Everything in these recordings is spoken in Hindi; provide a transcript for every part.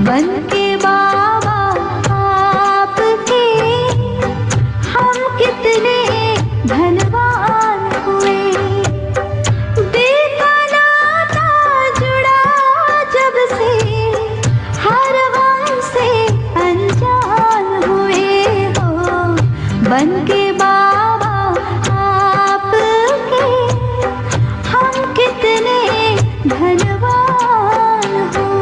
बन के बाबा आपके हम कितने धनवान हुए। दिल का नाता जुड़ा जब से हर गम से अनजान हुए हो। बन के बाबा आपके हम कितने धनवान हुए।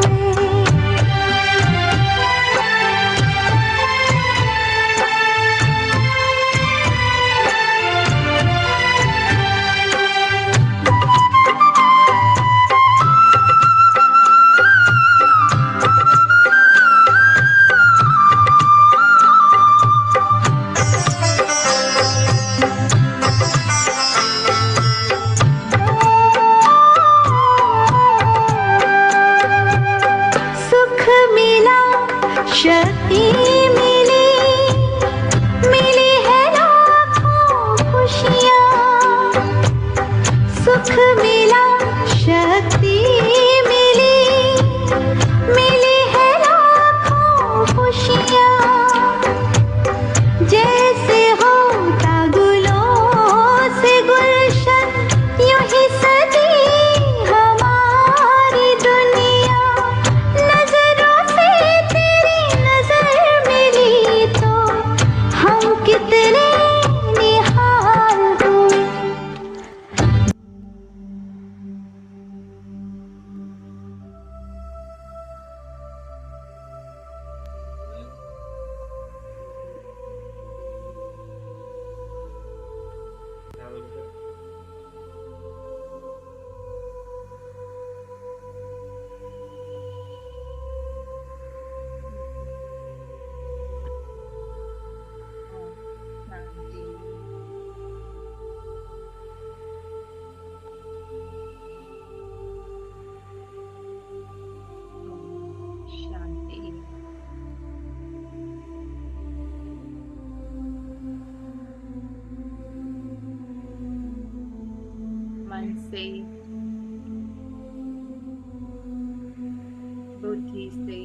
सुख मिला, शक्ति मिली, मिली है लाखों खुशियाँ। सुख मिला, शक्ति मिली, मिली है लाखों खुशियाँ। जैसे होता गुलों से गुलशन, यूं ही सजी हमारी दुनिया। नजरों से तेरी नजर मिली तो हम कितने निहाल हुए। शांति। मन से, बुद्धि से,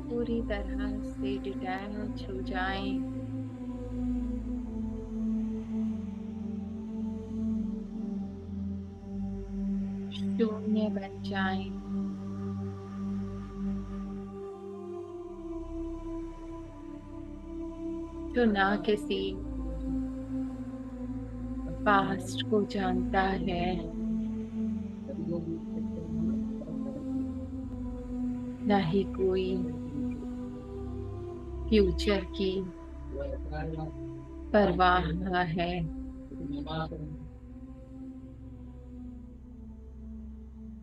पूरी तरह से डिटैच हो जाएं। शून्य बन जाएं। जो ना किसी पास्ट को जानता है, ना ही कोई फ्यूचर की परवाह है।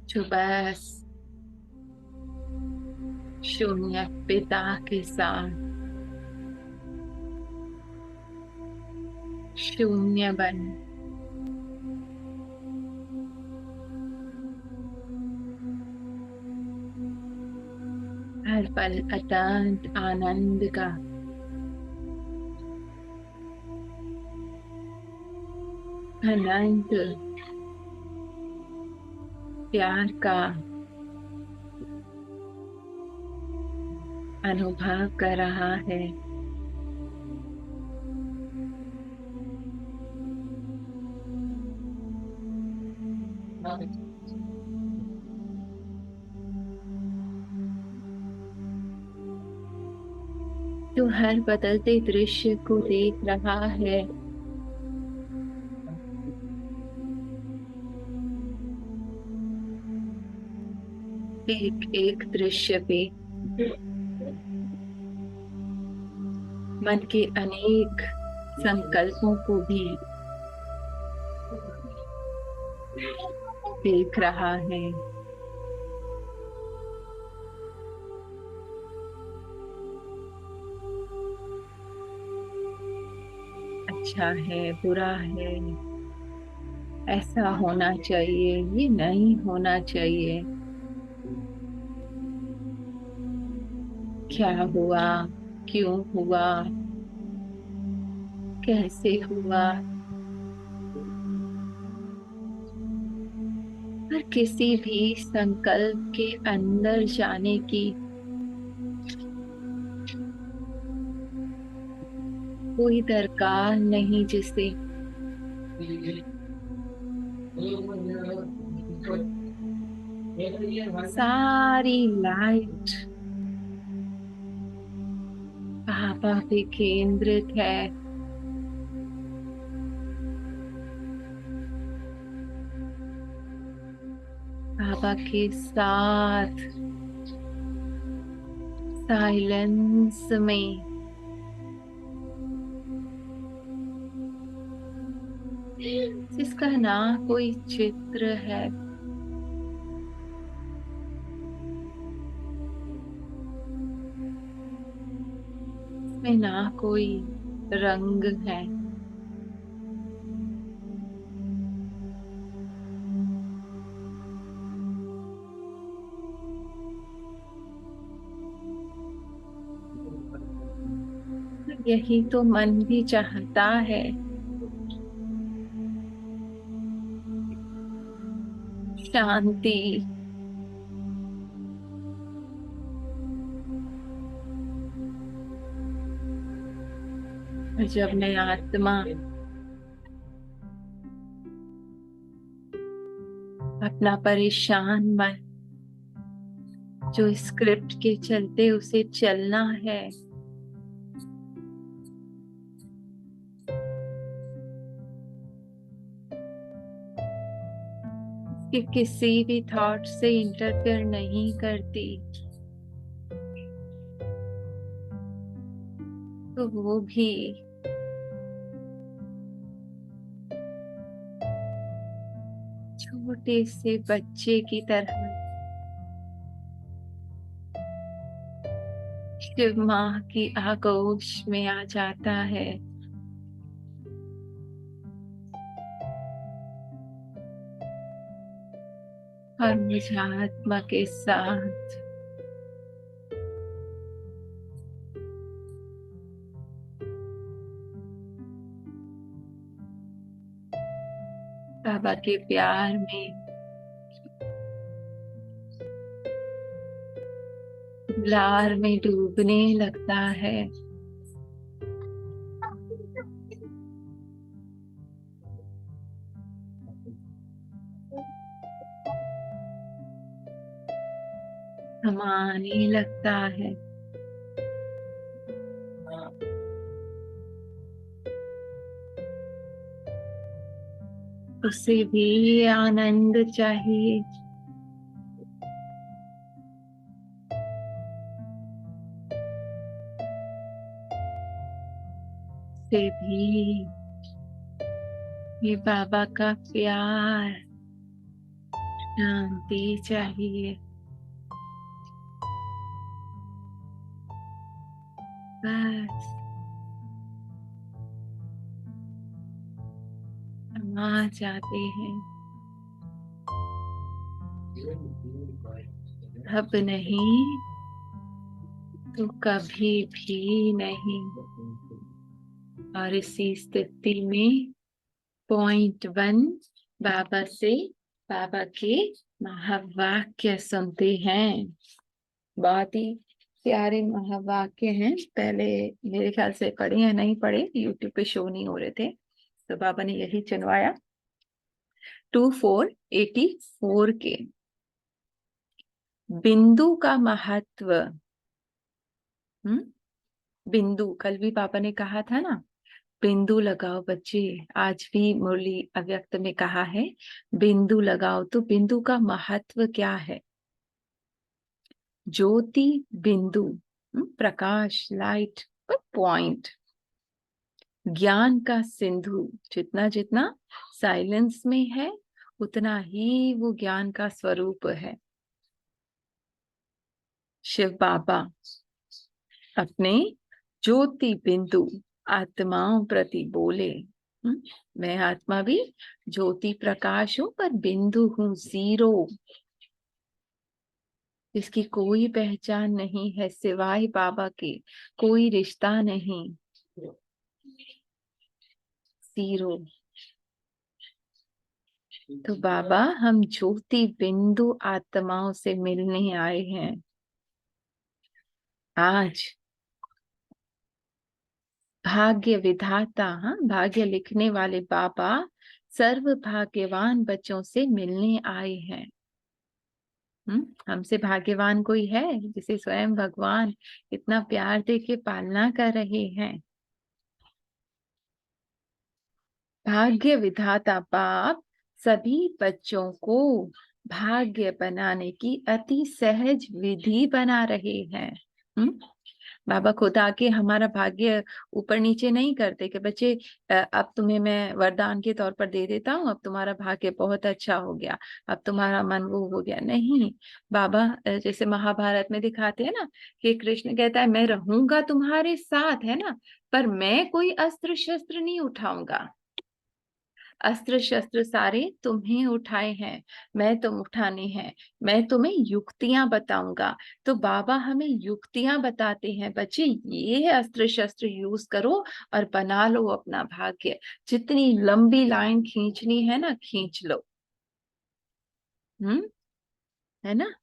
जो बस शून्य पिता के साथ शून्य बन हर पल अत्यंत आनंद का, अनंत प्यार का अनुभव कर रहा है। जो हर बदलते दृश्य को देख रहा है, एक एक दृश्य पे मन के अनेक संकल्पों को भी देख रहा है। अच्छा है, बुरा है, ऐसा होना चाहिए, ये नहीं होना चाहिए, क्या हुआ, क्यों हुआ, कैसे हुआ, पर किसी भी संकल्प के अंदर जाने की कोई दरकार नहीं, जिसे सारी लाइट बाबा पे केंद्रित है। बाबा के साथ साइलेंस में जिसका ना कोई चित्र है, में ना कोई रंग है, यही तो मन भी चाहता है। शांति। जब मैं आत्मा अपना परेशान मन जो स्क्रिप्ट के चलते उसे चलना है, कि किसी भी थॉट से इंटरफेयर नहीं करती, तो वो भी छोटे से बच्चे की तरह शिव माँ की आगोश में आ जाता है। और मुझे आत्मा के साथ बाबा के प्यार में लार में डूबने लगता है। थमाने लगता है। उसे भी आनंद चाहिए, उसे भी ये बाबा का प्यार, शांति चाहिए। बस थमा जाते हैं। अब नहीं तो कभी भी नहीं। और इसी स्थिति में पॉइंट 1 बाबा से बाबा के महावाक्य सुनते हैं। बहुत ही प्यारे महावाक्य हैं। पहले मेरे ख्याल से पढ़े या नहीं पढ़े, यूट्यूब पे शो नहीं हो रहे थे, तो बाबा ने यही चुनवाया। 2484 के बिंदु का महत्व। बिंदु, कल भी पापा ने कहा था ना, बिंदु लगाओ बच्चे। आज भी मुरली अव्यक्त में कहा है बिंदु लगाओ। तो बिंदु का महत्व क्या है? ज्योति बिंदु, प्रकाश, लाइट, पॉइंट, ज्ञान का सिंधु। जितना जितना साइलेंस में है उतना ही वो ज्ञान का स्वरूप है। शिव बाबा अपने ज्योति बिंदु आत्माओं प्रति बोले, मैं आत्मा भी ज्योति प्रकाश हूं, पर बिंदु हूं, जीरो, जिसकी कोई पहचान नहीं है सिवाय बाबा के, कोई रिश्ता नहीं, जीरो। तो बाबा हम ज्योति बिंदु आत्माओं से मिलने आए हैं आज। भाग्य विधाता, हाँ, भाग्य लिखने वाले बाबा सर्व भाग्यवान बच्चों से मिलने आए हैं। हमसे भाग्यवान कोई है जिसे स्वयं भगवान इतना प्यार दे के पालना कर रहे हैं। भाग्य विधाता बाप सभी बच्चों को भाग्य बनाने की अति सहज विधि बना रहे हैं। बाबा खुद आके हमारा भाग्य ऊपर नीचे नहीं करते कि बच्चे अब तुम्हें मैं वरदान के तौर पर दे देता हूँ, अब तुम्हारा भाग्य बहुत अच्छा हो गया, अब तुम्हारा मन वो हो गया। नहीं, बाबा जैसे महाभारत में दिखाते हैं ना कि कृष्ण कहता है मैं रहूंगा तुम्हारे साथ, है ना, पर मैं कोई अस्त्र शस्त्र नहीं उठाऊंगा। अस्त्र शस्त्र सारे तुम्हें उठाए हैं, मैं तुम उठाने हैं, मैं तुम्हें युक्तियां बताऊंगा। तो बाबा हमें युक्तियां बताते हैं, बच्चे ये अस्त्र शस्त्र यूज करो और बना लो अपना भाग्य। जितनी लंबी लाइन खींचनी है ना, खींच लो। है ना।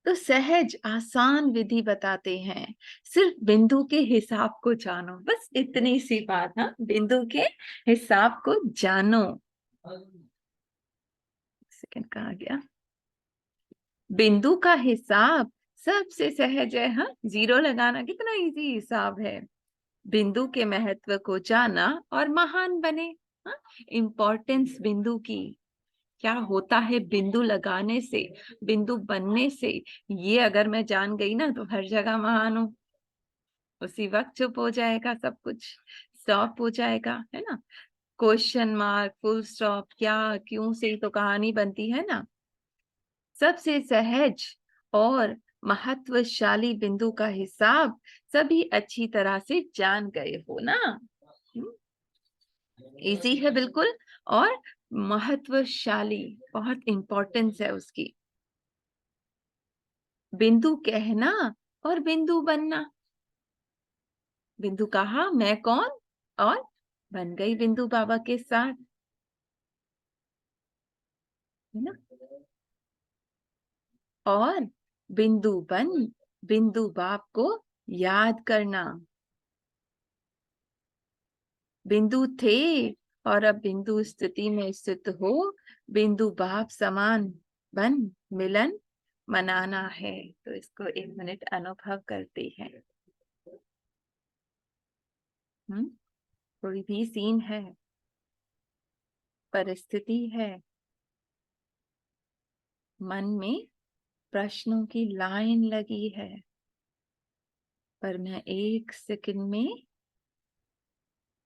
तो सहज आसान विधि बताते हैं, सिर्फ बिंदु के हिसाब को जानो, बस इतनी सी बात। हाँ, बिंदु के हिसाब को जानो। सेकंड कहा गया, बिंदु का हिसाब सबसे सहज है। हाँ, जीरो लगाना कितना इजी हिसाब है। बिंदु के महत्व को जाना और महान बने। हाँ, इम्पोर्टेंस बिंदु की, क्या होता है बिंदु लगाने से, बिंदु बनने से, ये अगर मैं जान गई ना तो हर जगह महान हूं। उसी वक्त चुप हो जाएगा, सब कुछ स्टॉप हो जाएगा, है ना। क्वेश्चन मार्क, फुल स्टॉप, क्या क्यों से तो कहानी बनती है ना। सबसे सहज और महत्वशाली बिंदु का हिसाब सभी अच्छी तरह से जान गए हो ना। इजी है बिल्कुल, और महत्वशाली, बहुत इंपॉर्टेंस है उसकी। बिंदु कहना और बिंदु बनना। बिंदु कहा मैं कौन, और बन गई बिंदु बाबा के साथ, है ना। और बिंदु बन बिंदु बाप को याद करना। बिंदु थे और अब बिंदु स्थिति में स्थित हो, बिंदु बाप समान बन मिलन मनाना है। तो इसको 1 मिनट अनुभव करते हैं। कोई भी सीन है, परिस्थिति है, मन में प्रश्नों की लाइन लगी है, पर मैं 1 सेकंड में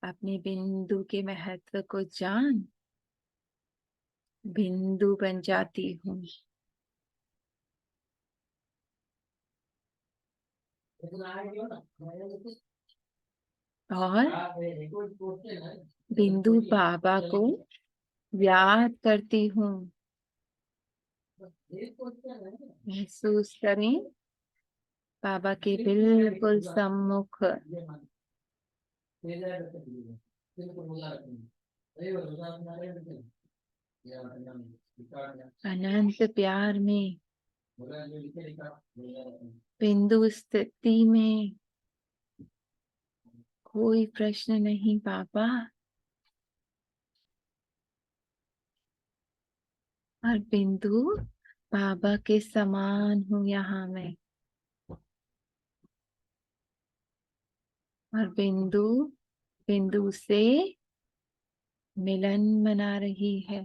अपने बिंदु के महत्व को जान बिंदु बन जाती हूँ। और बिंदु बाबा को याद करती हूँ। महसूस करें बाबा के बिल्कुल सम्मुख अनंत प्यार में, बिंदु स्थिति में कोई प्रश्न नहीं बाबा, और बिंदु बाबा के समान हूँ यहाँ मैं। और बिंदु बिंदु से मिलन मना रही है।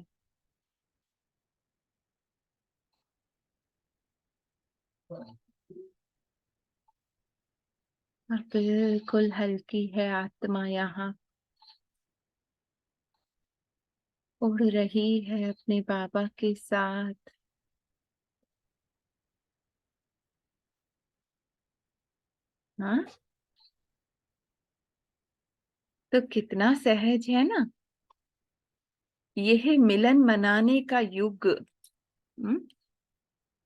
और बिल्कुल हल्की है आत्मा, यहाँ उड़ रही है अपने बाबा के साथ। हाँ, तो कितना सहज है ना। यह मिलन मनाने का युग।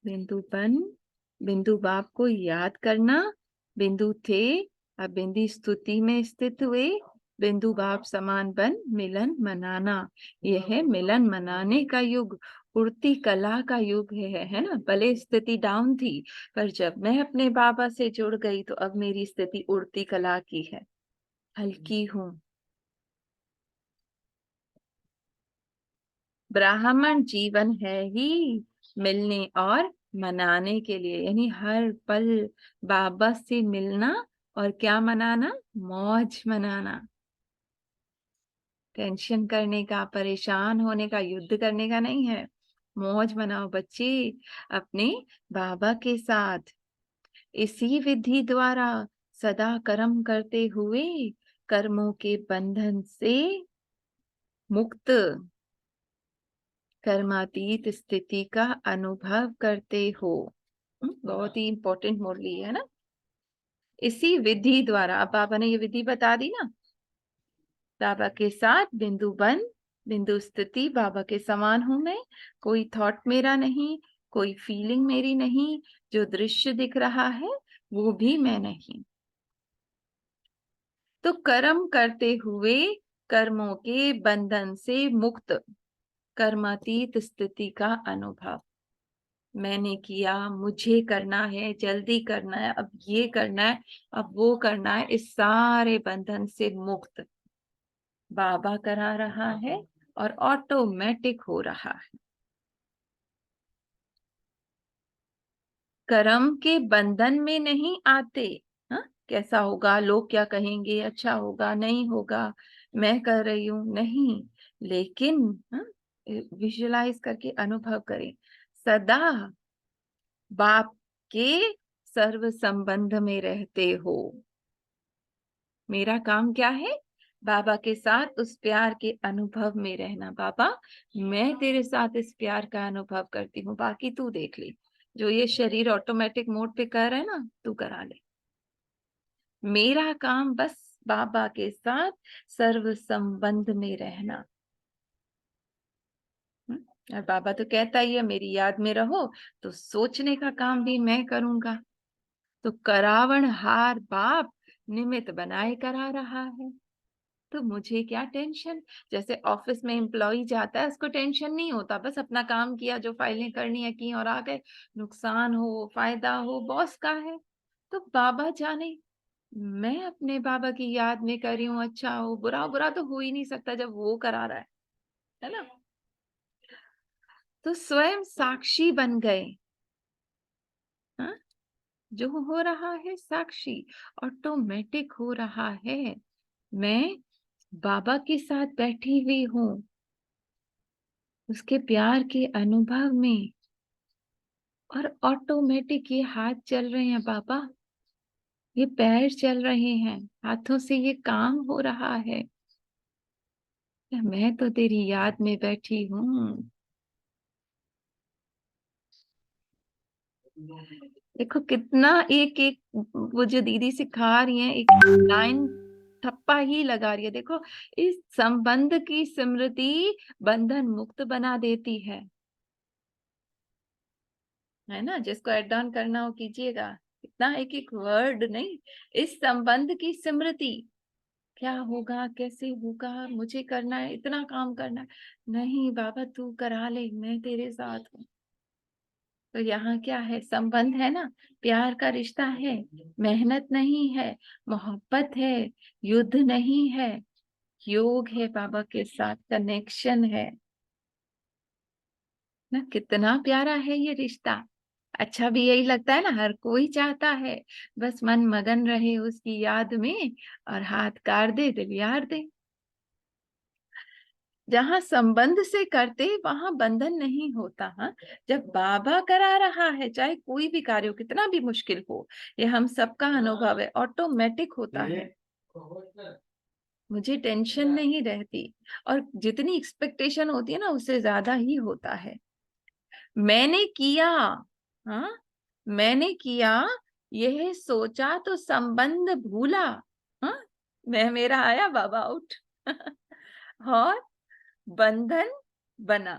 बिंदु बन बिंदु बाप को याद करना, बिंदु थे अब बिंदी स्तुति में स्थित हुए, बिंदु भाव समान बन मिलन मनाना। यह है मिलन मनाने का युग, उड़ती कला का युग है ना। भले स्थिति डाउन थी, पर जब मैं अपने बाबा से जुड़ गई तो अब मेरी स्थिति उड़ती कला की है, हल्की हूं। ब्राह्मण जीवन है ही मिलने और मनाने के लिए, यानी हर पल बाबा से मिलना और क्या मनाना, मौज मनाना। टेंशन करने का, परेशान होने का, युद्ध करने का नहीं है। मौज मनाओ बच्चे अपने बाबा के साथ। इसी विधि द्वारा सदा कर्म करते हुए कर्मों के बंधन से मुक्त, कर्मातीत स्थिति का अनुभव करते हो। बहुत ही इंपॉर्टेंट मुरली है ना। इसी विधि द्वारा, अब बाबा ने ये विधि बता दी ना। बाबा के साथ बिंदु बन, बिंदु स्थिति बाबा के समान हूं मैं। कोई थॉट मेरा नहीं, कोई फीलिंग मेरी नहीं, जो दृश्य दिख रहा है वो भी मैं नहीं। तो कर्म करते हुए कर्मों के बंधन से मुक्त, कर्मातीत स्थिति का अनुभव। मैंने किया, मुझे करना है, जल्दी करना है, अब ये करना है, अब वो करना है, इस सारे बंधन से मुक्त बाबा करा रहा है और ऑटोमेटिक हो रहा है। कर्म के बंधन में नहीं आते। हाँ, कैसा होगा, लोग क्या कहेंगे, अच्छा होगा नहीं होगा, मैं कर रही हूं नहीं, लेकिन विजुलाइज करके अनुभव करें, सदा बाप के सर्व संबंध में रहते हो। मेरा काम क्या है, बाबा के साथ उस प्यार के अनुभव में रहना। बाबा मैं तेरे साथ इस प्यार का अनुभव करती हूँ, बाकी तू देख ले, जो ये शरीर ऑटोमेटिक मोड पे कर रहा है ना, तू करा ले। मेरा काम बस बाबा के साथ सर्व संबंध में रहना। और बाबा तो कहता ही है मेरी याद में रहो, तो सोचने का काम भी मैं करूंगा। तो करावण हार बाप निमित्त बनाए करा रहा है, तो मुझे क्या टेंशन। जैसे ऑफिस में एम्प्लॉय जाता है, उसको टेंशन नहीं होता, बस अपना काम किया, जो फाइलें करनी है की और आ गए। नुकसान हो फायदा हो बॉस का है, तो बाबा जाने। मैं अपने बाबा की याद में कर रही हूँ, अच्छा हो बुरा हो, बुरा तो हो ही नहीं सकता जब वो करा रहा है ना। तो स्वयं साक्षी बन गए। हाँ? जो हो रहा है साक्षी ऑटोमेटिक हो रहा है। मैं बाबा के साथ बैठी हुई हूँ, उसके प्यार के अनुभव में, और ऑटोमेटिक ये हाथ चल रहे हैं बाबा, ये पैर चल रहे हैं, हाथों से ये काम हो रहा है। मैं तो तेरी याद में बैठी हूँ। देखो कितना एक एक, वो जो दीदी सिखा रही हैं, एक लाइन ठप्पा ही लगा रही है। देखो इस संबंध की स्मृति बंधन मुक्त बना देती है ना। जिसको एड ऑन करना हो कीजिएगा, इतना एक एक वर्ड नहीं। इस संबंध की स्मृति, क्या होगा कैसे होगा, मुझे करना है, इतना काम करना है, नहीं बाबा तू करा ले, मैं तेरे साथ हूँ। तो यहाँ क्या है, संबंध है ना, प्यार का रिश्ता है, मेहनत नहीं है, मोहब्बत है, युद्ध नहीं है, योग है, बाबा के साथ कनेक्शन है ना। कितना प्यारा है ये रिश्ता। अच्छा भी यही लगता है ना, हर कोई चाहता है बस मन मगन रहे उसकी याद में, और हाथ काट दे दिल यार दे। जहां संबंध से करते वहां बंधन नहीं होता। हाँ, जब बाबा करा रहा है, चाहे कोई भी कार्य हो, कितना भी मुश्किल हो, ये हम सबका अनुभव है, ऑटोमेटिक होता है। मुझे टेंशन नहीं रहती, और जितनी एक्सपेक्टेशन होती है ना उससे ज्यादा ही होता है। मैंने किया, हाँ मैंने किया, यह सोचा तो संबंध भूला। हाँ, मैं मेरा आया बाबा आउट और बंधन बना।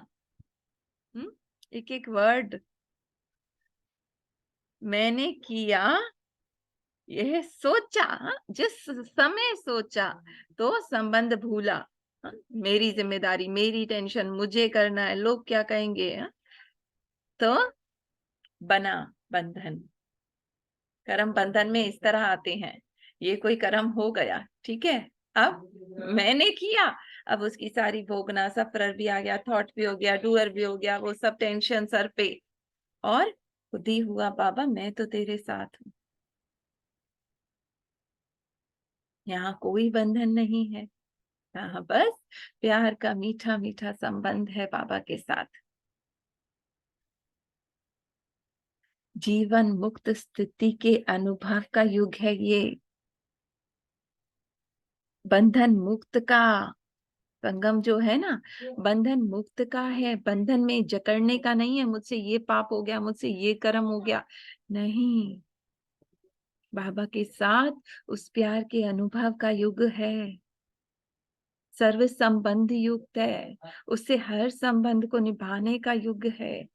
एक एक वर्ड, मैंने किया यह सोचा, जिस समय सोचा तो संबंध भूला। मेरी जिम्मेदारी, मेरी टेंशन, मुझे करना है, लोग क्या कहेंगे। तो बना बंधन। कर्म बंधन में इस तरह आते हैं। ये कोई कर्म हो गया, ठीक है। अब मैंने किया, अब उसकी सारी भोगना, सफरर भी आ गया, थॉट भी हो गया, डूअर भी हो गया, वो सब टेंशन सर पे। और खुद ही हुआ, बाबा मैं तो तेरे साथ हूं। यहाँ कोई बंधन नहीं है, यहाँ बस प्यार का मीठा मीठा संबंध है बाबा के साथ। जीवन मुक्त स्थिति के अनुभव का युग है ये। बंधन मुक्त का संगम जो है ना, बंधन मुक्त का है। बंधन में जकड़ने का नहीं है, मुझसे ये पाप हो गया, मुझसे ये कर्म हो गया, नहीं। बाबा के साथ उस प्यार के अनुभव का युग है। सर्व संबंध युक्त है, उससे हर संबंध को निभाने का युग है।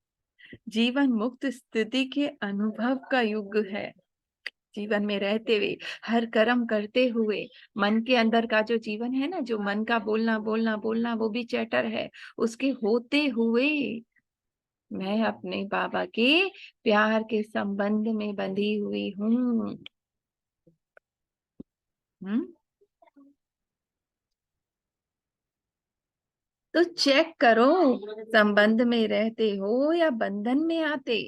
जीवन मुक्त स्थिति के अनुभव का युग है। जीवन में रहते हुए, हर कर्म करते हुए, मन के अंदर का जो जीवन है ना, जो मन का बोलना बोलना बोलना, वो भी चैटर है। उसके होते हुए मैं अपने बाबा के प्यार के संबंध में बंधी हुई हूँ। तो चेक करो, संबंध में रहते हो या बंधन में आते।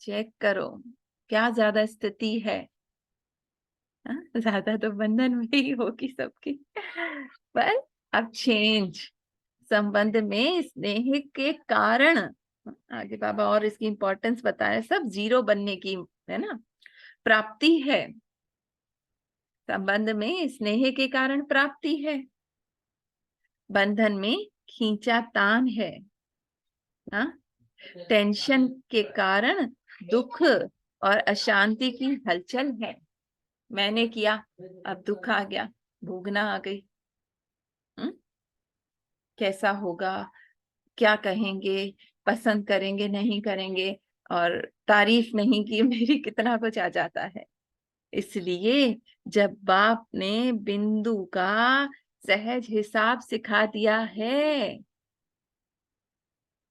चेक करो क्या ज्यादा स्थिति है। ज्यादा तो बंधन में ही होगी सबकी। पर अब चेंज, संबंध में स्नेह के कारण, आगे बाबा और इसकी इंपॉर्टेंस बताया, सब जीरो बनने की है ना, प्राप्ति है। संबंध में स्नेह के कारण प्राप्ति है, बंधन में खींचा तान है। टेंशन के कारण दुख और अशांति की हलचल है। मैंने किया, अब दुख आ गया, भोगना आ गई। कैसा होगा, क्या कहेंगे, पसंद करेंगे नहीं करेंगे, और तारीफ नहीं की मेरी, कितना कुछ आ जाता है। इसलिए जब बाप ने बिंदु का सहज हिसाब सिखा दिया है,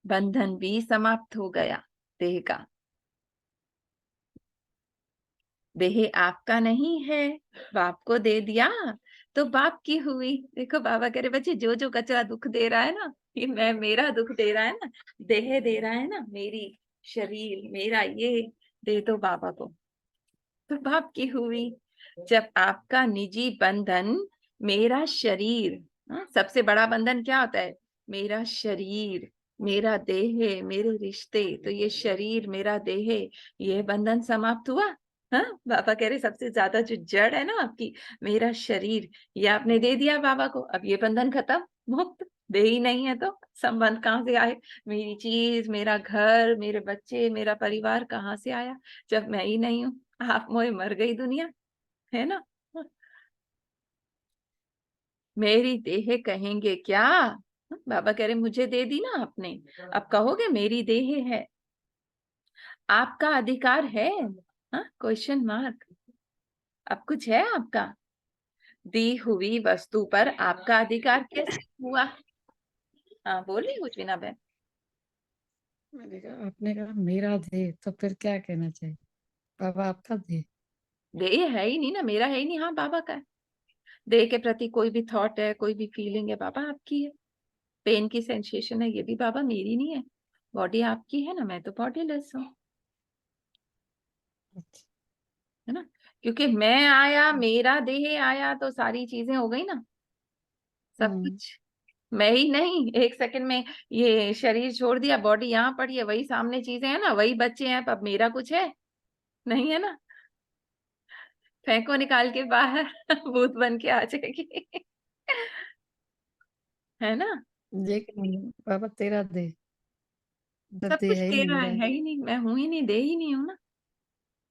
बंधन भी समाप्त हो गया देह का। देह आपका नहीं है, बाप को दे दिया तो बाप की हुई। देखो बाबा कह रहे बच्चे, जो जो कचरा दुख दे रहा है ना, ये मैं, मेरा दुख दे रहा है ना, देह दे रहा है ना, मेरी शरीर, मेरा ये दे दो बाबा को, तो बाप की हुई। जब आपका निजी बंधन मेरा शरीर, सबसे बड़ा बंधन क्या होता है, मेरा शरीर, मेरा देह, मेरे रिश्ते, तो ये शरीर मेरा देह, ये बंधन समाप्त हुआ। बाबा कह रहे सबसे ज्यादा जो जड़ है ना आपकी, मेरा शरीर, ये आपने दे दिया बाबा को, अब ये बंधन खत्म, मुक्त। दे ही नहीं है तो संबंध कहाँ से आए, मेरी चीज, मेरा घर, मेरे बच्चे, मेरा परिवार कहाँ से आया, जब मैं ही नहीं हूँ। आप मोए मर गई दुनिया, है ना। मेरी देह कहेंगे क्या, बाबा कह रहे मुझे दे दी ना आपने, अब कहोगे मेरी देह है। आपका अधिकार है, क्वेश्चन मार्क। अब कुछ है आपका, दी हुई वस्तु पर आपका अधिकार कैसे हुआ। हाँ बोलिए कुछ बिना बहन। मैंने कहा, आपने कहा मेरा दे, तो फिर क्या कहना चाहिए, बाबा आपका दे। देह है ही नहीं ना, मेरा है ही नहीं, हाँ बाबा का है। देह के प्रति कोई भी थॉट है, कोई भी फीलिंग है, बाबा आपकी है। पेन की सेंसेशन है, ये भी बाबा मेरी नहीं है। बॉडी आपकी है ना, मैं तो बॉडीलेस हूँ, अच्छा। है ना। क्योंकि मैं आया, मेरा देह आया, तो सारी चीजें हो गई ना, सब हम्म। कुछ। मैं ही नहीं, एक सेकंड में ये शरीर छोड़ दिया, बॉडी यहाँ पड़ी है, वही सामने चीजें हैं ना, वही बच्चे हैं, अब मेरा कुछ है नहीं, है ना। फेंको निकाल के बाहर, भूत बन के आ जाएगी, है ना। लेकिन बाबा तेरा दे, जब सब दे कुछ है ही नहीं तेरा मेरा। है ही नहीं, मैं हूं ही नहीं, दे ही नहीं हूं ना।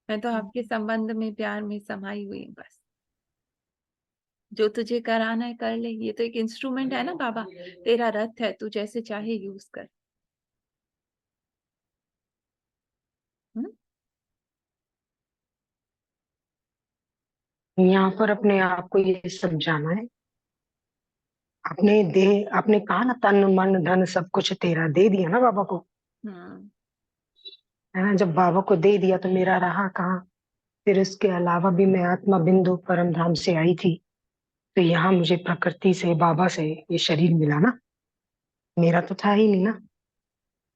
मैं तो हम्म। आपके संबंध में, प्यार में समाई हुई हूँ बस। जो तुझे कराना है कर ले, ये तो एक इंस्ट्रूमेंट है ना बाबा, तेरा रथ है, तू जैसे चाहे यूज कर। हम्म? यहाँ पर अपने आप को ये समझाना है। अपने देह, आपने कहा ना तन मन धन सब कुछ तेरा, दे दिया ना बाबा को, हम्म। है ना। जब बाबा को दे दिया तो मेरा रहा कहाँ। फिर इसके अलावा भी मैं आत्मा बिंदु परम धाम से आई थी, तो यहाँ मुझे प्रकृति से, बाबा से ये शरीर मिला ना। मेरा तो था ही नहीं ना,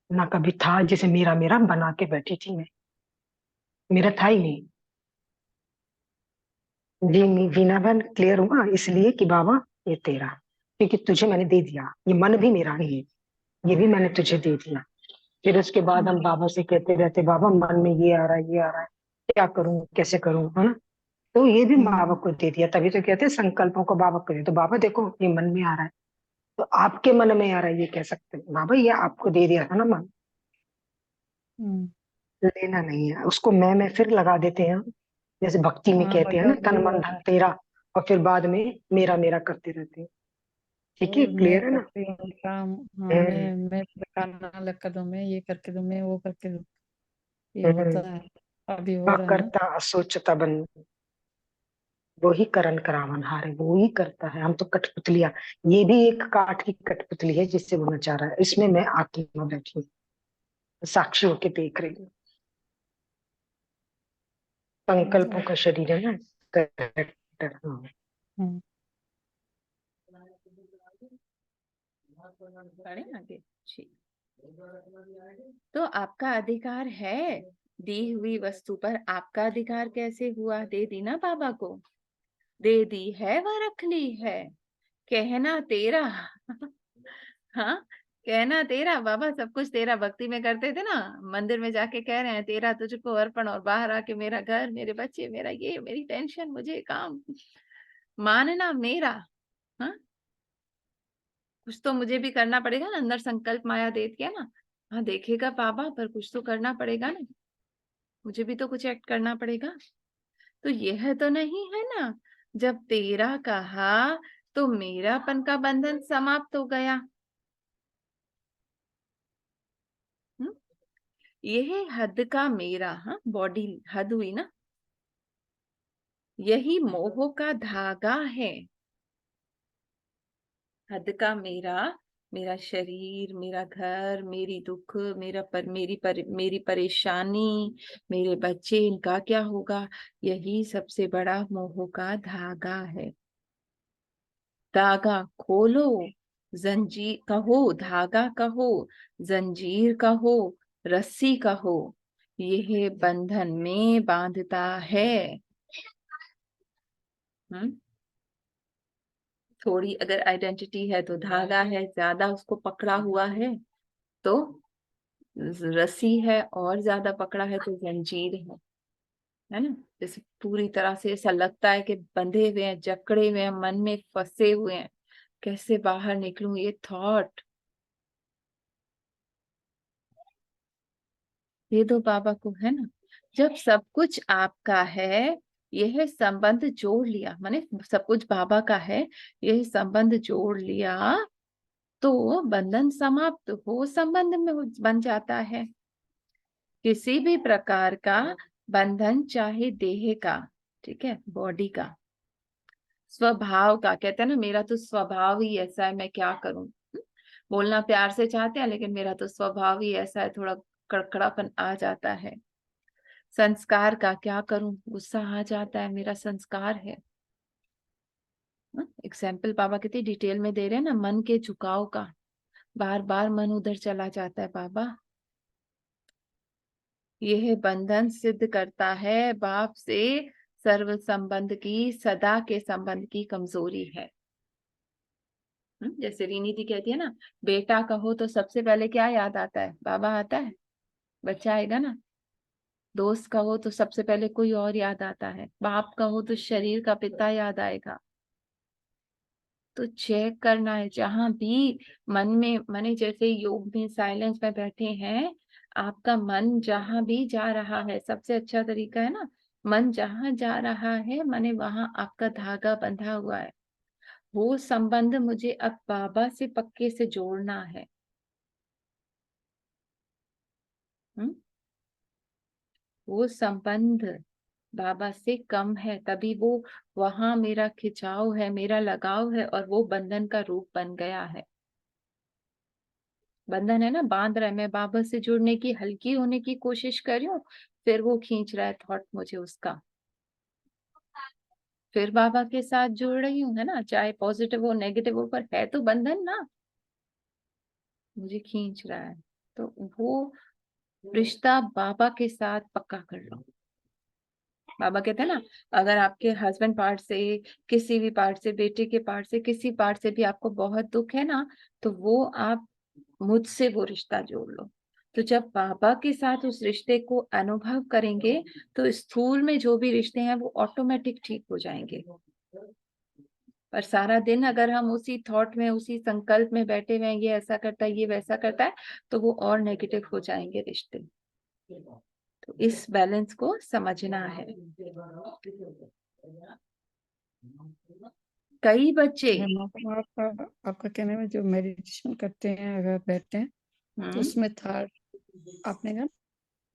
ना कभी था। जैसे मेरा मेरा बना के बैठी थी मैं, मेरा था ही नहीं। जी वीना बहन, क्लियर हुआ? इसलिए कि बाबा ये तेरा, क्योंकि तुझे मैंने दे दिया, ये मन भी मेरा नहीं है, ये भी मैंने तुझे दे दिया। फिर उसके बाद हम बाबा से कहते रहते, बाबा मन में ये आ रहा है, ये आ रहा है, क्या करूं, कैसे करूं, है ना। तो ये भी बाबा को दे दिया। तभी तो कहते हैं संकल्पों को बाबा को दे। तो बाबा देखो ये मन में आ रहा है, तो आपके मन में आ रहा है, ये कह सकते हैं बाबा ये आपको दे दिया था ना मन, हम्म। लेना नहीं है उसको। मैं फिर लगा देते हैं हम। जैसे भक्ति में हाँ, कहते हैं ना, मतलब तन वो मन धन तेरा, और फिर बाद में मेरा मेरा करते रहते हैं। ठीक है, मैं क्लियर है ना। करती हूँ काम। हाँ, हम्म, मैं खाना अलग कर दूँ, मैं ये करके दूँ, मैं वो करके दूँ, ये हम्म। होता है। अभी हो रहा है ना। अकर्ता असोचता बन, वो ही करण करावन हार है, वो ही करता है। हम तो कठपुतलियां, ये भी एक काठ की कठपुतली है जिससे वो नचा रहा है। इसमें मैं आत्मा बैठी हूँ, साक्षी होके देख रही हूँ। संकल्पों का शरीर है ना, कैरेक्टर। हाँ। हम्म। पढ़े आगे। ठीक। तो आपका अधिकार है दी हुई वस्तु पर। आपका अधिकार कैसे हुआ? दे दी ना बाबा को, दे दी है व रख ली है। कहना तेरा हाँ, कहना तेरा। बाबा सब कुछ तेरा, भक्ति में करते थे ना, मंदिर में जाके कह रहे हैं तेरा तुझको अर्पण, और बाहर आके मेरा घर, मेरे बच्चे, मेरा ये, मेरी टेंशन, मुझे काम। मानना मेरा। हाँ, कुछ तो मुझे भी करना पड़ेगा ना, अंदर संकल्प माया दे दिया ना। हाँ देखेगा बाबा, पर कुछ तो करना पड़ेगा ना, मुझे भी तो कुछ एक्ट करना पड़ेगा। तो यह तो नहीं है ना, जब तेरा कहा तो मेरापन का बंधन समाप्त हो गया। हम्म? यह हद का मेरा, हाँ बॉडी हद हुई ना, यही मोह का धागा है। हद का मेरा, मेरा शरीर, मेरा घर, मेरी दुख, मेरी परेशानी, मेरे बच्चे, इनका क्या होगा, यही सबसे बड़ा मोह का धागा है। धागा खोलो, जंजीर कहो, धागा कहो, जंजीर कहो, रस्सी कहो, यह बंधन में बांधता है। हम्म। थोड़ी अगर आइडेंटिटी है तो धागा है, ज्यादा उसको पकड़ा हुआ है तो रस्सी है, और ज्यादा पकड़ा है तो जंजीर है ना। जैसे पूरी तरह से ऐसा लगता है कि बंधे हुए हैं, जकड़े हुए हैं, मन में फंसे हुए हैं, कैसे बाहर निकलूं, ये थॉट दे दो बाबा को, है ना। जब सब कुछ आपका है, यह संबंध जोड़ लिया, माने सब कुछ बाबा का है, यह संबंध जोड़ लिया, तो बंधन समाप्त हो संबंध में बन जाता है। किसी भी प्रकार का बंधन, चाहे देह का, ठीक है, बॉडी का, स्वभाव का, कहते हैं ना मेरा तो स्वभाव ही ऐसा है, मैं क्या करूं। बोलना प्यार से चाहते हैं, लेकिन मेरा तो स्वभाव ही ऐसा है, थोड़ा कड़कड़ापन आ जाता है। संस्कार का, क्या करूं, गुस्सा आ जाता है, मेरा संस्कार है। एग्जाम्पल बाबा कितनी डिटेल में दे रहे हैं ना, मन के झुकाव का, बार बार मन उधर चला जाता है बाबा। यह बंधन सिद्ध करता है बाप से सर्व संबंध की, सदा के संबंध की कमजोरी है। जैसे रीनी जी कहती है ना, बेटा कहो तो सबसे पहले क्या याद आता है? बाबा आता है, बच्चा आएगा ना। दोस्त कहो तो सबसे पहले कोई और याद आता है। बाप कहो तो शरीर का पिता याद आएगा। तो चेक करना है जहां भी मन में, माने जैसे योग में साइलेंस में बैठे हैं, आपका मन जहां भी जा रहा है, सबसे अच्छा तरीका है ना, मन जहां जा रहा है माने वहां आपका धागा बंधा हुआ है। वो संबंध मुझे अब बाबा से पक्के से जोड़ना है। हम्म? वो संबंध बाबा से कम है, तभी वो वहां मेरा खिंचाव है, मेरा लगाव है, और वो बंधन का रूप बन गया है। बंधन है ना, बांध रहा है। मैं बाबा से जुड़ने की, हल्की होने की कोशिश कर रही हूँ, फिर वो खींच रहा है थॉट मुझे उसका, फिर बाबा के साथ जुड़ रही हूँ, है ना, चाहे पॉजिटिव हो नेगेटिव हो, पर है तो बंधन ना, मुझे खींच रहा है। तो वो रिश्ता बाबा के साथ पक्का कर लो। बाबा कहते हैं ना, अगर आपके हस्बैंड पार्ट से, किसी भी पार्ट से, बेटे के पार्ट से, किसी पार्ट से भी आपको बहुत दुख है ना, तो वो आप मुझसे वो रिश्ता जोड़ लो। तो जब बाबा के साथ उस रिश्ते को अनुभव करेंगे, तो स्थूल में जो भी रिश्ते हैं वो ऑटोमेटिक ठीक हो जाएंगे। पर सारा दिन अगर हम उसी थॉट में, उसी संकल्प में बैठे हुए हैं, ये ऐसा करता है, ये वैसा करता है, तो वो और नेगेटिव हो जाएंगे रिश्ते। तो इस बैलेंस को समझना है। कई बच्चे मैम, आपका कहने में जो मेडिटेशन करते हैं, अगर बैठते हैं तो उसमें था, आपने कहा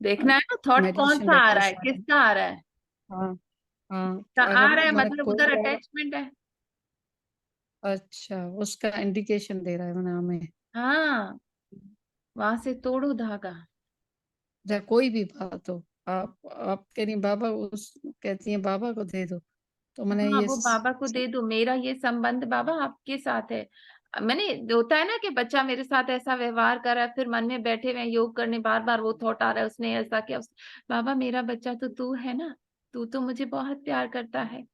देखना है ना थॉट कौन मेडिटेशन सा आ बैठते रहा है, समय। किसका आ रहा है। हाँ हाँ, तो तो आ अगर रहा है मैंने मतलब कोई उधर भी अटैचमेंट है। अच्छा, उसका इंडिकेशन दे रहा है मैंने हमें, हाँ, वहां से तोड़ो धागा। या कोई भी बात हो, आप कह रही बाबा, उस कहती हैं बाबा को दे दो, तो मैंने हाँ, ये वो बाबा को दे दो, मेरा ये संबंध बाबा आपके साथ है। मैंने, होता है ना कि बच्चा मेरे साथ ऐसा व्यवहार कर रहा है, फिर मन में बैठे हुए हैं योग करने, बार बार वो थॉट आ रहा है, उसने ऐसा किया बाबा मेरा बच्चा तो तू है ना, तू तो मुझे बहुत प्यार करता है,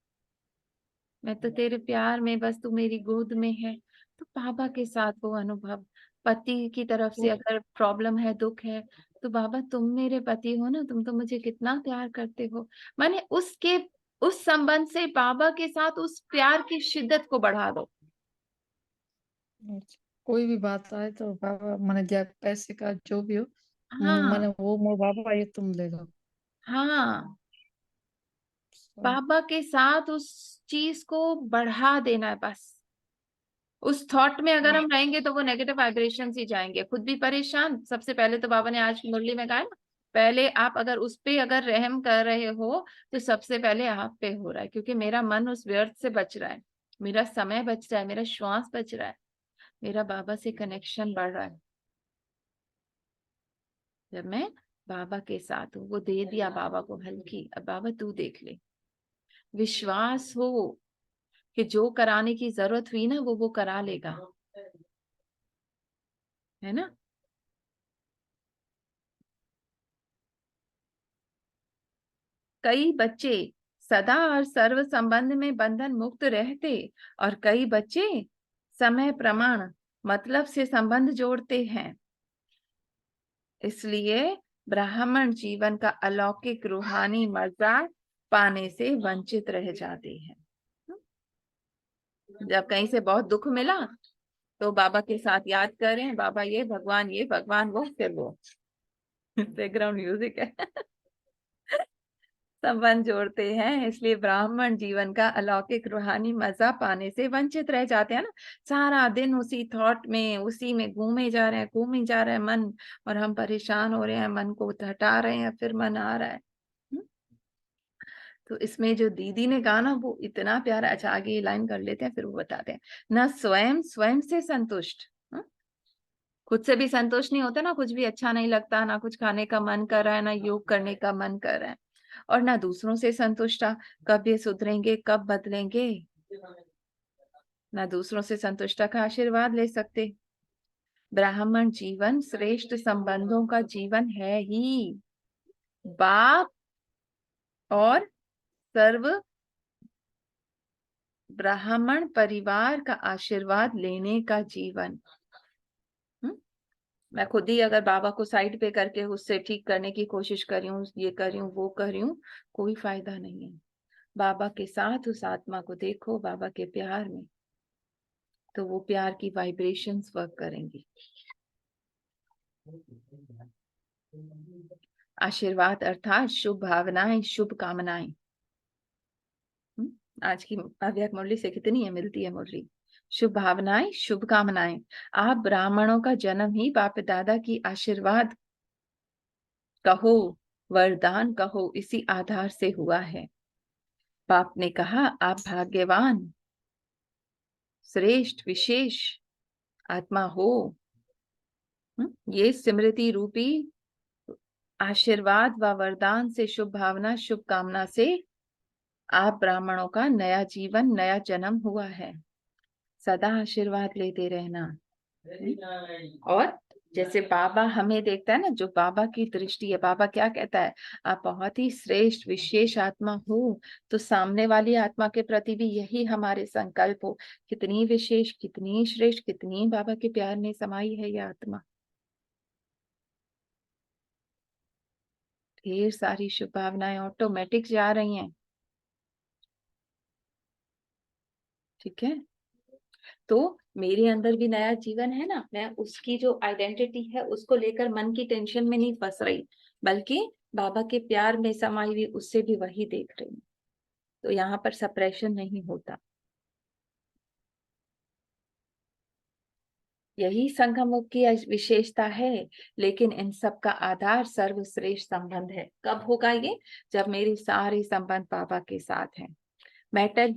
मैं तो तेरे प्यार में, बस तू मेरी गोद में है। तो बाबा के साथ वो अनुभव, पति की तरफ से अगर प्रॉब्लम है, दुख है, तो बाबा तुम मेरे पति हो ना, तुम तो मुझे कितना प्यार करते हो। माने उसके, उस संबंध से बाबा के साथ उस प्यार की शिद्दत को बढ़ा दो। कोई भी बात आए तो बाबा, मैंने जब पैसे का जो भी हो, मैंने हाँ वो बाबा ये तुम ले लो। हाँ, तो बाबा के साथ उस चीज को बढ़ा देना है बस। उस थॉट में अगर हम रहेंगे तो वो नेगेटिव वाइब्रेशंस ही जाएंगे, खुद भी परेशान। सबसे पहले तो बाबा ने आज की मुरली में कहा है ना, पहले आप अगर उस पे अगर रहम कर रहे हो, तो सबसे पहले आप पे हो रहा है, क्योंकि मेरा मन उस व्यर्थ से बच रहा है, मेरा समय बच रहा है, मेरा श्वास बच रहा है, मेरा बाबा से कनेक्शन बढ़ रहा है। जब मैं बाबा के साथ हूँ, वो दे दिया बाबा को हल्की, अब बाबा तू देख ले। विश्वास हो कि जो कराने की जरूरत हुई ना, वो करा लेगा, है ना। कई बच्चे सदा और सर्व संबंध में बंधन मुक्त रहते, और कई बच्चे समय प्रमाण मतलब से संबंध जोड़ते हैं, इसलिए ब्राह्मण जीवन का अलौकिक रूहानी मजा पाने से वंचित रह जाते हैं। जब कहीं से बहुत दुख मिला, तो बाबा के साथ याद करें, बाबा ये भगवान वो, फिर वो बैकग्राउंड म्यूजिक है। संबंध जोड़ते हैं, इसलिए ब्राह्मण जीवन का अलौकिक रूहानी मजा पाने से वंचित रह जाते हैं ना। सारा दिन उसी थॉट में, उसी में घूमे जा रहे हैं, घूमे जा रहे हैं मन, और हम परेशान हो रहे हैं, मन को हटा रहे हैं, फिर मन आ रहा है। हम्म? तो इसमें जो दीदी ने कहा ना, वो इतना प्यारा। अच्छा, आगे ये लाइन कर लेते हैं, फिर वो बताते हैं। न स्वयं स्वयं से संतुष्ट, खुद से भी संतुष्ट नहीं होता ना, कुछ भी अच्छा नहीं लगता, ना कुछ खाने का मन कर रहा है, ना योग करने का मन कर रहा है, और ना दूसरों से संतुष्ट, कब ये सुधरेंगे, कब बदलेंगे, ना दूसरों से संतुष्ट का आशीर्वाद ले सकते। ब्राह्मण जीवन श्रेष्ठ संबंधों का जीवन है ही, बाप और सर्व ब्राह्मण परिवार का आशीर्वाद लेने का जीवन। मैं खुद ही अगर बाबा को साइड पे करके उससे ठीक करने की कोशिश कर रही हूँ, ये कर रही हूँ, वो कर रही हूँ, कोई फायदा नहीं है। बाबा के साथ उस आत्मा को देखो, बाबा के प्यार में, तो वो प्यार की वाइब्रेशंस वर्क करेंगी। आशीर्वाद अर्थात शुभ भावनाएं, शुभ कामनाएं। आज की अव्यक्त मुरली से कितनी है, मिलती है मुरली। शुभ भावनाएं, शुभ कामनाएं। आप ब्राह्मणों का जन्म ही बाप दादा की आशीर्वाद कहो वरदान कहो इसी आधार से हुआ है। बाप ने कहा आप भाग्यवान, श्रेष्ठ, विशेष आत्मा हो। ये स्मृति रूपी आशीर्वाद व वरदान से, शुभ भावना, शुभ कामना से आप ब्राह्मणों का नया जीवन, नया जन्म हुआ है। सदा आशीर्वाद लेते रहना। और जैसे बाबा हमें देखता है ना, जो बाबा की दृष्टि है, बाबा क्या कहता है, आप बहुत ही श्रेष्ठ विशेष आत्मा हो, तो सामने वाली आत्मा के प्रति भी यही हमारे संकल्प हो, कितनी विशेष, कितनी श्रेष्ठ, कितनी बाबा के प्यार में समाई है ये आत्मा। ढेर सारी शुभ भावनाएं ऑटोमेटिक जा रही हैं। ठीक है, तो मेरे अंदर भी नया जीवन है ना, मैं उसकी जो आइडेंटिटी है उसको लेकर मन की टेंशन में नहीं फंस रही, बल्कि बाबा के प्यार में समाई हुई उससे भी वही देख रही हूँ। तो यहाँ पर सेपरेशन नहीं होता। यही संगमयुग की विशेषता है। लेकिन इन सब का आधार सर्वश्रेष्ठ संबंध है। कब होगा ये? जब मेरे सारे संबंध बाबा के साथ हैं। मैटर